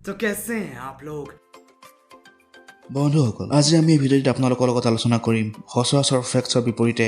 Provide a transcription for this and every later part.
तो कैसे हैं आप लोग? বন্ধুসকল আজি আমি এই ভিডিঅ'ত আপোনালোকৰ লগত আলোচনা কৰিম সচৰাচৰ ফেক্টছৰ বিপৰীতে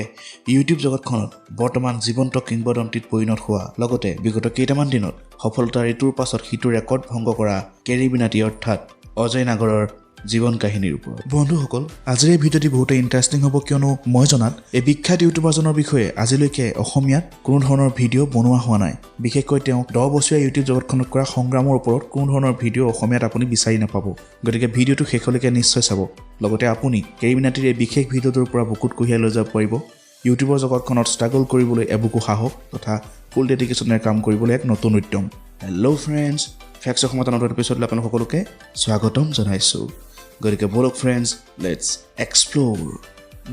ইউটিউব জগতখনত বৰ্তমান জীৱন্ত কিংবদন্তিত পৰিণত হোৱা লগতে বিগত কেইটামান দিনত সফলতাৰ ইটোৰ পাছত সিটো ৰেকৰ্ড ভংগ কৰা কেৰী মিনাটি অৰ্থাৎ অজয় নাগৰৰ জীৱন কাহিনীৰ ওপৰত। বন্ধুসকল আজিৰ এই ভিডিঅ'টি বহুতেই ইণ্টাৰেষ্টিং হ'ব কিয়নো মই জনাত এই বিখ্যাত ইউটিউবাৰজনৰ বিষয়ে আজিলৈকে অসমীয়াত কোনো ধৰণৰ ভিডিঅ' বনোৱা হোৱা নাই। বিশেষকৈ তেওঁ 10 বছৰীয়া ইউটিউব জগতখনত কৰা সংগ্ৰামৰ ওপৰত কোনো ধৰণৰ ভিডিঅ' অসমীয়াত আপুনি বিচাৰি নাপাব। গতিকে ভিডিঅ'টো শেষলৈকে নিশ্চয় চাব। লগতে আপুনি কেৰী মিনাটিৰ এই বিশেষ ভিডিঅ'টোৰ পৰা বুকুত কঢ়িয়াই লৈ যাব পাৰিব ইউটিউবৰ জগতখনত ষ্ট্ৰাগল কৰিবলৈ এবুকু সাহস তথা ফুল ডেডিকেশ্যনেৰে কাম কৰিবলৈ এক নতুন উদ্যম। হেল্ল' ফ্ৰেণ্ডছ, ফেক্টছৰ সময়ত নতুন এপিছ'ডলৈ আপোনালোক সকলোকে স্বাগতম জনাইছোঁ। গতিকে বলক ফ্ৰেণ্ডছ, লেটছ এক্সপ্ল'ৰ।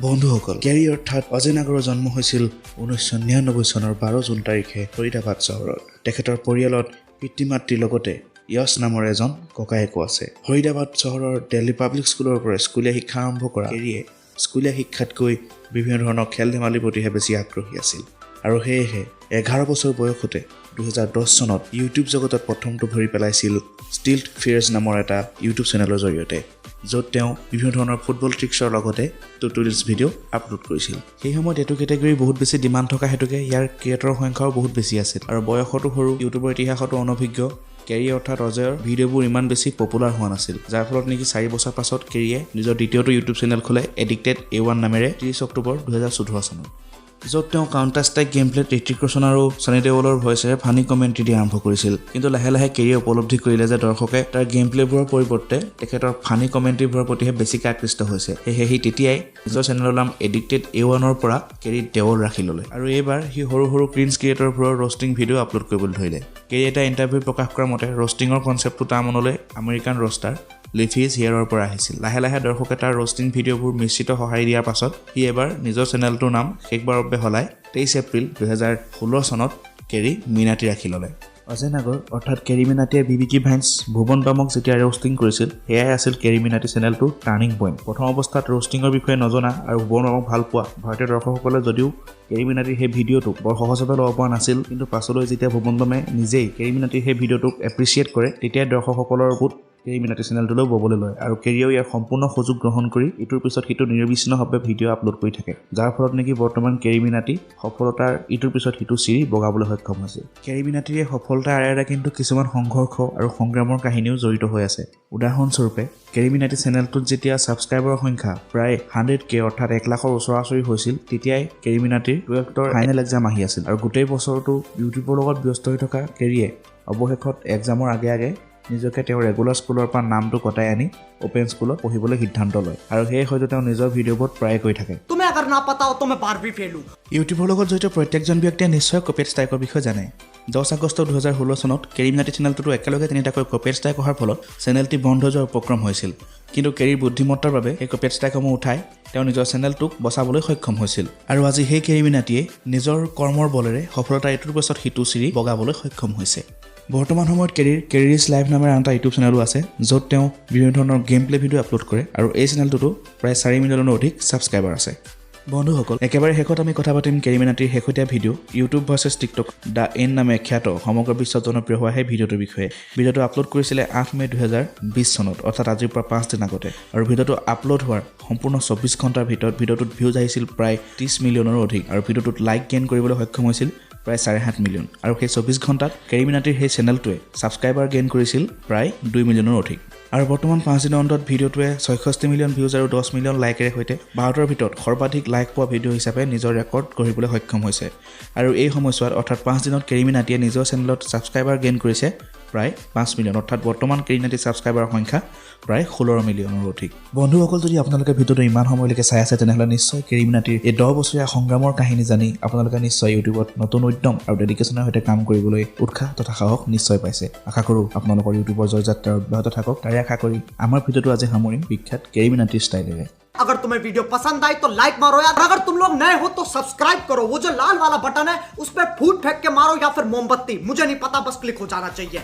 বন্ধুসকল কেৰী অৰ্থাৎ অজয় নাগৰৰ জন্ম হৈছিল 1999 চনৰ 12 জুন তাৰিখে ফৰিদাবাদ চহৰত। তেখেতৰ পৰিয়ালত পিতৃ মাতৃৰ লগতে য়শ নামৰ এজন ককায়েকো আছে। ফৰিদাবাদ চহৰৰ দিল্লী পাব্লিক স্কুলৰ পৰা স্কুলীয়া শিক্ষা আৰম্ভ কৰা কেৰীয়ে স্কুলীয়া শিক্ষাতকৈ বিভিন্ন ধৰণৰ খেল ধেমালিৰ প্ৰতিহে বেছি আগ্ৰহী আছিল আৰু সেয়েহে 11 বছৰ বয়সতে 2010 চনত ইউটিউব জগতত প্ৰথমটো ভৰি পেলাইছিল ষ্টিল্ট ফিয়াৰ্ছ নামৰ এটা ইউটিউব চেনেলৰ জৰিয়তে, য'ত তেওঁ বিভিন্ন ধৰণৰ ফুটবল ট্ৰিক্সৰ লগতে টিউটৰিয়েলছ ভিডিঅ' আপলোড কৰিছিল। সেই সময়ত এইটো কেটেগৰী বহুত বেছি ডিমাণ্ড থকা হেতুকে ইয়াৰ ক্ৰিয়েটৰৰ সংখ্যাও বহুত বেছি আছিল আৰু বয়সতো সৰু, ইউটিউবৰ ইতিহাসতো অনভিজ্ঞ কেৰী অৰ্থাৎ অজয়ৰ ভিডিঅ'বোৰ ইমান বেছি পপুলাৰ হোৱা নাছিল, যাৰ ফলত নেকি 4 বছৰ পাছত কেৰীয়ে নিজৰ দ্বিতীয়টো ইউটিউব চেনেল খোলে এডিক্টেড A1 নামেৰে 30 অক্টোবৰ 2014 চনত, য'ত তেওঁ কাউণ্টাৰ ষ্ট্ৰাইক গেম প্লেত ঋত্বিক ৰোশন আৰু ছানী দেওলৰ ভইচেৰে ফানি কমেণ্ট্ৰি দিয়া আৰম্ভ কৰিছিল। কিন্তু লাহে লাহে কেৰীয়ে উপলব্ধি কৰিলে যে দৰ্শকে তাৰ গেম প্লেবোৰৰ পৰিৱৰ্তে তেখেতৰ ফানি কমেণ্ট্ৰিবোৰৰ প্ৰতিহে বেছিকৈ আকৃষ্ট হৈছে। সেয়েহে সি তেতিয়াই নিজৰ চেনেলৰ নাম এডিক্টেড A1ৰ পৰা কেৰী দেওল ৰাখি ল'লে আৰু এইবাৰ সি সৰু সৰু ক্ৰিঞ্জ ক্ৰিয়েটৰবোৰৰ ৰ'ষ্টিং ভিডিঅ' আপলোড কৰিবলৈ ধৰিলে। কেৰী এটা ইণ্টাৰভিউত প্ৰকাশ কৰা মতে ৰ'ষ্টিঙৰ কনচেপ্টটো তাৰ মনলৈ আমেৰিকান ৰ'ষ্টাৰ লিফিজ হিয়াৰৰ পৰা আহিছিল। লাহে লাহে দৰ্শকে তাৰ ৰ'ষ্টিং ভিডিঅ'বোৰ মিশ্ৰিত সঁহাৰি দিয়াৰ পাছত সি এবাৰ নিজৰ চেনেলটোৰ নাম শেষবাৰৰ বাবে সলাই 23 এপ্ৰিল 2016 চনত কেৰী মিনাটি ৰাখি ল'লে। অজয় নাগৰ অৰ্থাৎ কেৰী মিনাটিয়ে বিবিকি ভাইন্স ভুৱন বামক যেতিয়া ৰ'ষ্টিং কৰিছিল সেয়াই আছিল কেৰী মিনাটি চেনেলটোৰ টাৰ্ণিং পইণ্ট। প্ৰথম অৱস্থাত ৰ'ষ্টিঙৰ বিষয়ে নজনা আৰু ভুৱন বামক ভাল পোৱা ভাৰতীয় দৰ্শকসকলে যদিও কেৰী মিনাটিৰ সেই ভিডিঅ'টোক বৰ সহজভাৱে ল'ব পৰা নাছিল, কিন্তু পাছলৈ যেতিয়া ভুৱন বামে নিজেই কেৰী মিনাটিৰ সেই ভিডিঅ'টোক এপ্ৰিচিয়েট কৰে তেতিয়াই দৰ্শকসকলৰ বুট কেৰী মিনাটি চেনেলটোলৈ ববলৈ লয় আৰু কেৰীয়েও ইয়াৰ সম্পূৰ্ণ সুযোগ গ্ৰহণ কৰি ইটোৰ পিছত সিটো নিৰবিচ্ছিন্নভাৱে ভিডিঅ' আপলোড কৰি থাকে, যাৰ ফলত নেকি বৰ্তমান কেৰী মিনাটি সফলতাৰ ইটোৰ পিছত সিটো চিৰি বগাবলৈ সক্ষম হৈছে। কেৰী মিনাটিৰ এই সফলতাৰ আঁৰে কিন্তু কিছুমান সংঘৰ্ষ আৰু সংগ্ৰামৰ কাহিনীও জড়িত হৈ আছে। উদাহৰণস্বৰূপে কেৰী মিনাটি চেনেলটোত যেতিয়া ছাবস্ক্ৰাইবাৰৰ সংখ্যা প্ৰায় 100K অৰ্থাৎ 1 লাখৰ ওচৰা-ওচৰি হৈছিল তেতিয়াই কেৰী মিনাটিৰ 12ৰ ফাইনেল এক্সাম আহি আছিল আৰু গোটেই বছৰটো ইউটিউবৰ লগত ব্যস্ত হৈ থকা কেৰীয়ে অৱশেষত এক্সামৰ আগে নিজকে তেওঁৰ ৰেগুলাৰ স্কুলৰ পৰা নামটো কটাই আনি অপেন স্কুলত পঢ়িবলৈ সিদ্ধান্ত লয় আৰু সেয়ে হয়তো তেওঁ নিজৰ ভিডিঅ'বোৰত প্ৰায়ে কৈ থাকে तुम्हें अगर ना पता हो तो मैं बार भी फेल हूँ। ইউটিউবৰ লগত জড়িত প্ৰত্যেকজন ব্যক্তিয়ে নিশ্চয় কপিৰাইট ষ্ট্ৰাইকৰ বিষয়ে জানে। 10 আগষ্ট 2016 চনত কেৰী মিনাটি চেনেলটোতো একেলগে তিনিটাকৈ কপিৰাইট ষ্ট্ৰাইক অহাৰ ফলত চেনেলটি বন্ধ হৈ যোৱাৰ উপক্ৰম হৈছিল, কিন্তু কেৰীৰ বুদ্ধিমত্তাৰ বাবে সেই কপিৰাইট ষ্ট্ৰাইকসমূহ উঠাই তেওঁ নিজৰ চেনেলটোক বচাবলৈ সক্ষম হৈছিল আৰু আজি সেই কেৰী মিনাটিয়ে নিজৰ কৰ্মৰ বলেৰে সফলতাৰ ইটোৰ পাছত সিটো চিৰি বগাবলৈ সক্ষম হৈছে। বৰ্তমান সময়ত কেৰীজ লাইভ নামেৰে আন এটা ইউটিউব চেনেলো আছে, য'ত তেওঁ বিভিন্ন ধৰণৰ গেম প্লে ভিডিঅ' আপলোড কৰে আৰু এই চেনেলটোতো প্ৰায় 4 মিলিয়নৰো অধিক ছাবস্ক্ৰাইবাৰ আছে। বন্ধুসকল একেবাৰে শেষত আমি কথা পাতিম কেৰী মিনাটিৰ শেহতীয়া video' YouTube versus TikTok the N নামে খ্যাত সমগ্ৰ বিশ্বত জনপ্ৰিয় হোৱা সেই ভিডিঅ'টোৰ বিষয়ে। ভিডিঅ'টো আপলোড কৰিছিলে 8 মে 2020 চনত অৰ্থাৎ আজিৰ পৰা 5 দিন আগতে আৰু ভিডিঅ'টো আপলোড হোৱাৰ সম্পূৰ্ণ 24 ঘণ্টাৰ ভিতৰত ভিডিঅ'টোত ভিউজ আহিছিল প্ৰায় 30 মিলিয়নৰো অধিক আৰু ভিডিঅ'টোত লাইক গেইন কৰিবলৈ সক্ষম হৈছিল প্ৰায় 7.5 মিলিয়ন আৰু সেই 24 ঘণ্টাত কেৰী মিনাটিৰ সেই চেনেলটোৱে ছাবস্ক্ৰাইবাৰ গেইন কৰিছিল প্ৰায় 2 মিলিয়নৰ অধিক আৰু বৰ্তমান 5 দিনৰ অন্তত ভিডিঅ'টোৱে 66 মিলিয়ন ভিউজ আৰু 10 মিলিয়ন লাইকেৰে সৈতে ভাৰতৰ ভিতৰত সৰ্বাধিক লাইক পোৱা ভিডিঅ' হিচাপে নিজৰ ৰেকৰ্ড গঢ়িবলৈ সক্ষম হৈছে আৰু এই সময়ছোৱাত অৰ্থাৎ 5 দিনত কেৰী মিনাটিয়ে নিজৰ চেনেলত ছাবস্ক্ৰাইবাৰ গেইন কৰিছে প্ৰায় 5 মিলিয়ন অৰ্থাৎ বৰ্তমান কেৰী মিনাটিৰ ছাবস্ক্ৰাইবাৰৰ সংখ্যা প্ৰায় 16 মিলিয়নৰ অধিক। বন্ধুসকল যদি আপোনালোকে ভিডিঅ'টো ইমান সময়লৈকে চাই আছে তেনেহ'লে নিশ্চয় কেৰী মিনাটিৰ এই 10 বছৰীয়া সংগ্ৰামৰ কাহিনী জানি আপোনালোকে নিশ্চয় ইউটিউবত নতুন উদ্যম আৰু ডেডিকেশ্যনৰ সৈতে কাম কৰিবলৈ উৎসাহ তথা সাহস নিশ্চয় পাইছে। আশা কৰোঁ আপোনালোকৰ ইউটিউবৰ জয়যাত্ৰা অব্যাহত থাকক। তাৰে আশা কৰি আমাৰ ভিডিঅ'টো আজি সামৰিম বিখ্যাত কেৰী মিনাটিৰ ষ্টাইলেৰে। अगर तुम्हें वीडियो पसंद आई तो लाइक मारो यार, अगर तुम लोग नए हो तो सब्सक्राइब करो, वो जो लाल वाला बटन है उस पर फूट फेंक के मारो या फिर मोमबत्ती, मुझे नहीं पता, बस क्लिक हो जाना चाहिए।